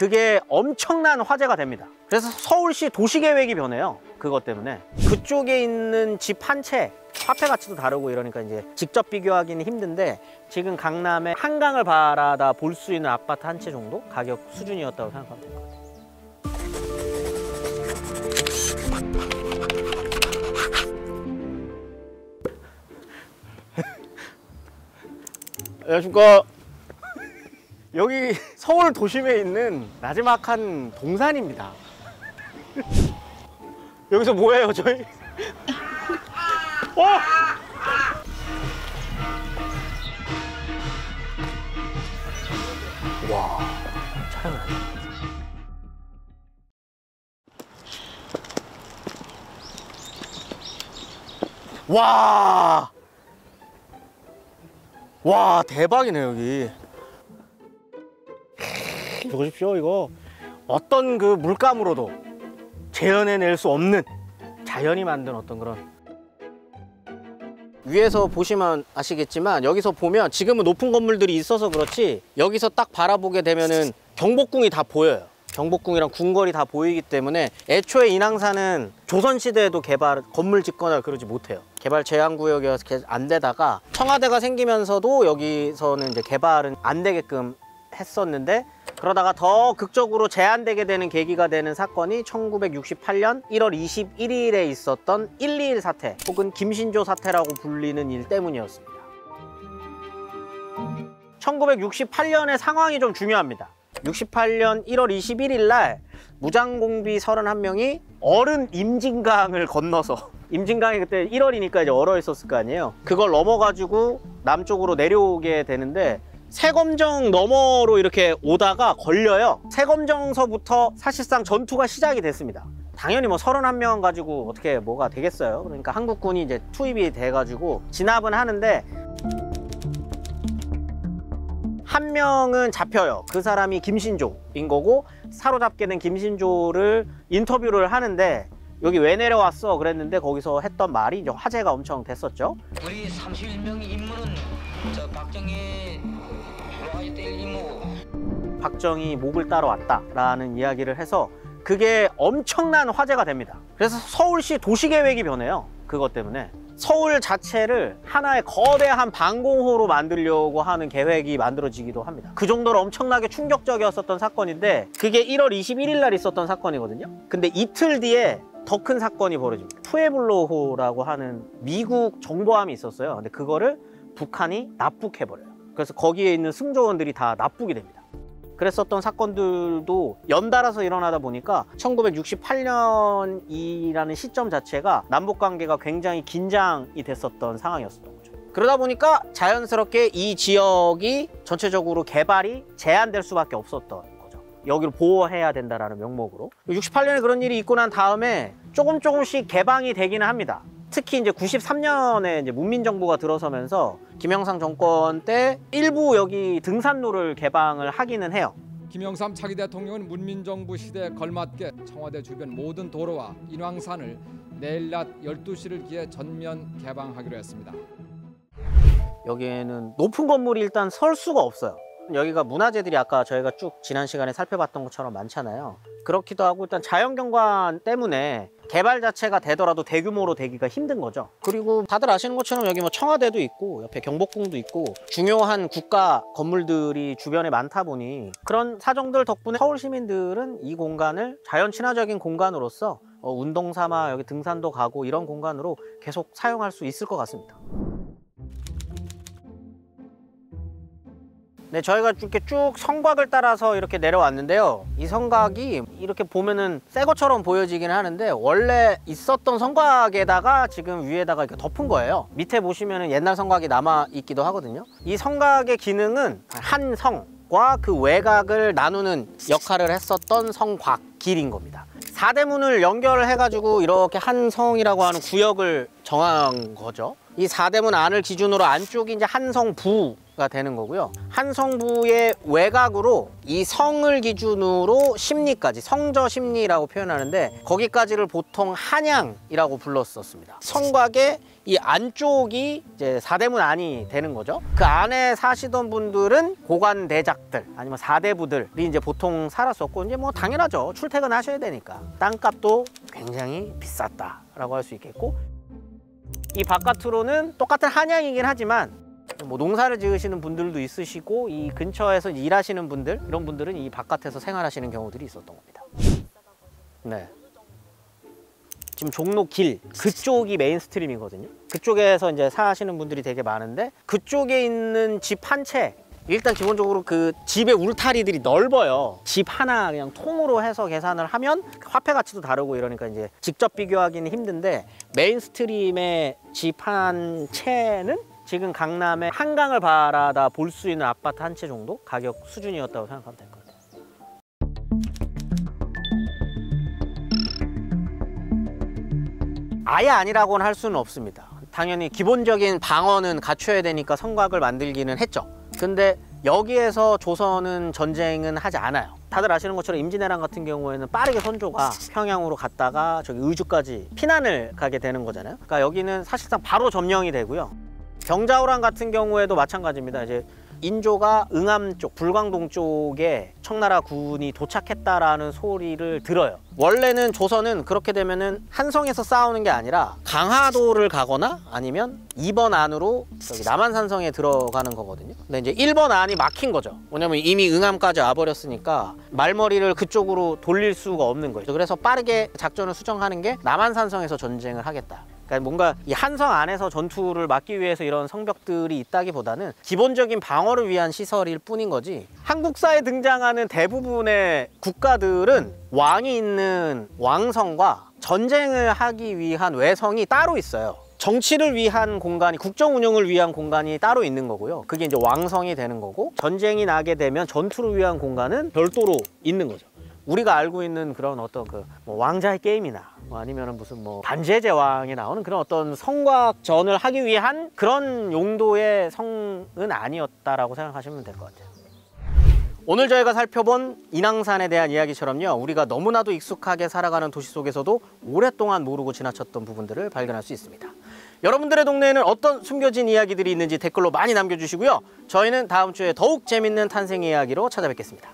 그게 엄청난 화제가 됩니다. 그래서 서울시 도시계획이 변해요. 그것 때문에 그쪽에 있는 집 한 채 화폐 가치도 다르고 이러니까 이제 직접 비교하기는 힘든데, 지금 강남의 한강을 바라다 볼 수 있는 아파트 한 채 정도 가격 수준이었다고 생각하면 될 것 같아요. 안녕하십니까. 여기 서울 도심에 있는 나지막한 동산입니다. 여기서 뭐해요 저희? 와, 촬영을 하네. 와, 대박이네 여기. 보십시오. 이거 어떤 그 물감으로도 재현해낼 수 없는 자연이 만든 어떤 그런. 위에서 보시면 아시겠지만 여기서 보면 지금은 높은 건물들이 있어서 그렇지, 여기서 딱 바라보게 되면은 경복궁이 다 보여요. 경복궁이랑 궁궐이 다 보이기 때문에 애초에 인왕산은 조선시대에도 건물 짓거나 그러지 못해요. 개발 제한구역이어서 안 되다가 청와대가 생기면서도 여기서는 이제 개발은 안 되게끔 했었는데, 그러다가 더 극적으로 제한되게 되는 계기가 되는 사건이 1968년 1월 21일에 있었던 121 사태, 혹은 김신조 사태라고 불리는 일 때문이었습니다. 1968년의 상황이 좀 중요합니다. 68년 1월 21일 날 무장공비 31명이 어른 임진강을 건너서, 임진강이 그때 1월이니까 이제 얼어 있었을 거 아니에요. 그걸 넘어가지고 남쪽으로 내려오게 되는데, 세검정 너머로 이렇게 오다가 걸려요. 세검정서부터 사실상 전투가 시작이 됐습니다. 당연히 뭐 31명 가지고 어떻게 뭐가 되겠어요. 그러니까 한국군이 이제 투입이 돼가지고 진압은 하는데, 한 명은 잡혀요. 그 사람이 김신조인 거고, 사로잡게 된 김신조를 인터뷰를 하는데, 여기 왜 내려왔어? 그랬는데 거기서 했던 말이 이제 화제가 엄청 됐었죠. 우리 31명의 임무는 저 박정희 돌아가야 될 임무. 박정희 목을 따러 왔다라는 이야기를 해서 그게 엄청난 화제가 됩니다. 그래서 서울시 도시계획이 변해요. 그것 때문에 서울 자체를 하나의 거대한 방공호로 만들려고 하는 계획이 만들어지기도 합니다. 그 정도로 엄청나게 충격적이었었던 사건인데, 그게 1월 21일 날 있었던 사건이거든요. 근데 이틀 뒤에 더 큰 사건이 벌어집니다. 푸에블로호라고 하는 미국 정보함이 있었어요. 근데 그거를 북한이 납북해버려요. 그래서 거기에 있는 승조원들이 다 납북이 됩니다. 그랬었던 사건들도 연달아서 일어나다 보니까 1968년이라는 시점 자체가 남북관계가 굉장히 긴장이 됐었던 상황이었던 거죠. 그러다 보니까 자연스럽게 이 지역이 전체적으로 개발이 제한될 수밖에 없었던 거죠. 여기를 보호해야 된다는 명목으로. 68년에 그런 일이 있고 난 다음에 조금씩 개방이 되기는 합니다. 특히 이제 93년에 이제 문민정부가 들어서면서 김영삼 정권 때 일부 여기 등산로를 개방을 하기는 해요. 김영삼 차기 대통령은 문민정부 시대에 걸맞게 청와대 주변 모든 도로와 인왕산을 내일 낮 12시를 기해 전면 개방하기로 했습니다. 여기에는 높은 건물이 일단 설 수가 없어요. 여기가 문화재들이 아까 저희가 쭉 지난 시간에 살펴봤던 것처럼 많잖아요. 그렇기도 하고, 일단 자연경관 때문에 개발 자체가 되더라도 대규모로 되기가 힘든 거죠. 그리고 다들 아시는 것처럼 여기 뭐 청와대도 있고 옆에 경복궁도 있고 중요한 국가 건물들이 주변에 많다 보니, 그런 사정들 덕분에 서울 시민들은 이 공간을 자연 친화적인 공간으로서 운동 삼아 여기 등산도 가고 이런 공간으로 계속 사용할 수 있을 것 같습니다. 네, 저희가 이렇게 쭉 성곽을 따라서 이렇게 내려왔는데요. 이 성곽이 이렇게 보면은 새 것처럼 보여지긴 하는데, 원래 있었던 성곽에다가 지금 위에다가 이렇게 덮은 거예요. 밑에 보시면은 옛날 성곽이 남아 있기도 하거든요. 이 성곽의 기능은 한 성과 그 외곽을 나누는 역할을 했었던 성곽길인 겁니다. 사대문을 연결을 해가지고 이렇게 한 성이라고 하는 구역을 정한 거죠. 이 사대문 안을 기준으로 안쪽이 이제 한성부 가 되는 거고요. 한 성부의 외곽으로 이 성을 기준으로 심리까지, 성저 심리라고 표현하는데 거기까지를 보통 한양이라고 불렀었습니다. 성곽의 이 안쪽이 이제 사대문 안이 되는 거죠. 그 안에 사시던 분들은 고관대작들 아니면 사대부들이 이제 보통 살았었고, 이제 뭐 당연하죠. 출퇴근하셔야 되니까 땅값도 굉장히 비쌌다라고 할 수 있겠고, 이 바깥으로는 똑같은 한양이긴 하지만 뭐 농사를 지으시는 분들도 있으시고, 이 근처에서 일하시는 분들, 이런 분들은 이 바깥에서 생활하시는 경우들이 있었던 겁니다. 네. 지금 종로길 그쪽이 메인스트림이거든요. 그쪽에서 이제 사시는 분들이 되게 많은데, 그쪽에 있는 집 한 채, 일단 기본적으로 그 집의 울타리들이 넓어요. 집 하나 그냥 통으로 해서 계산을 하면 화폐 가치도 다르고 이러니까 이제 직접 비교하기는 힘든데, 메인스트림의 집 한 채는 지금 강남의 한강을 바라다 볼 수 있는 아파트 한 채 정도 가격 수준이었다고 생각하면 될 것 같아요. 아예 아니라고는 할 수는 없습니다. 당연히 기본적인 방어는 갖춰야 되니까 성곽을 만들기는 했죠. 근데 여기에서 조선은 전쟁은 하지 않아요. 다들 아시는 것처럼 임진왜란 같은 경우에는 빠르게 선조가 평양으로 갔다가 저기 의주까지 피난을 가게 되는 거잖아요. 그러니까 여기는 사실상 바로 점령이 되고요. 병자호란 같은 경우에도 마찬가지입니다. 이제 인조가 응암 쪽, 불광동 쪽에 청나라 군이 도착했다라는 소리를 들어요. 원래는 조선은 그렇게 되면은 한성에서 싸우는 게 아니라 강화도를 가거나 아니면 2번 안으로 저기 남한산성에 들어가는 거거든요. 근데 이제 1번 안이 막힌 거죠. 왜냐면 이미 응암까지 와버렸으니까 말머리를 그쪽으로 돌릴 수가 없는 거죠. 그래서 빠르게 작전을 수정하는 게 남한산성에서 전쟁을 하겠다. 그러니까 뭔가 이 한성 안에서 전투를 막기 위해서 이런 성벽들이 있다기보다는 기본적인 방어를 위한 시설일 뿐인 거지, 한국사에 등장하는 대부분의 국가들은 왕이 있는 왕성과 전쟁을 하기 위한 외성이 따로 있어요. 정치를 위한 공간이, 국정 운영을 위한 공간이 따로 있는 거고요. 그게 이제 왕성이 되는 거고, 전쟁이 나게 되면 전투를 위한 공간은 별도로 있는 거죠. 우리가 알고 있는 그런 어떤 그 뭐 왕자의 게임이나 뭐 아니면은 무슨 뭐 반지의 제왕에 나오는 그런 어떤 성곽전을 하기 위한 그런 용도의 성은 아니었다라고 생각하시면 될 것 같아요. 오늘 저희가 살펴본 인왕산에 대한 이야기처럼요, 우리가 너무나도 익숙하게 살아가는 도시 속에서도 오랫동안 모르고 지나쳤던 부분들을 발견할 수 있습니다. 여러분들의 동네에는 어떤 숨겨진 이야기들이 있는지 댓글로 많이 남겨주시고요. 저희는 다음 주에 더욱 재밌는 탄생 이야기로 찾아뵙겠습니다.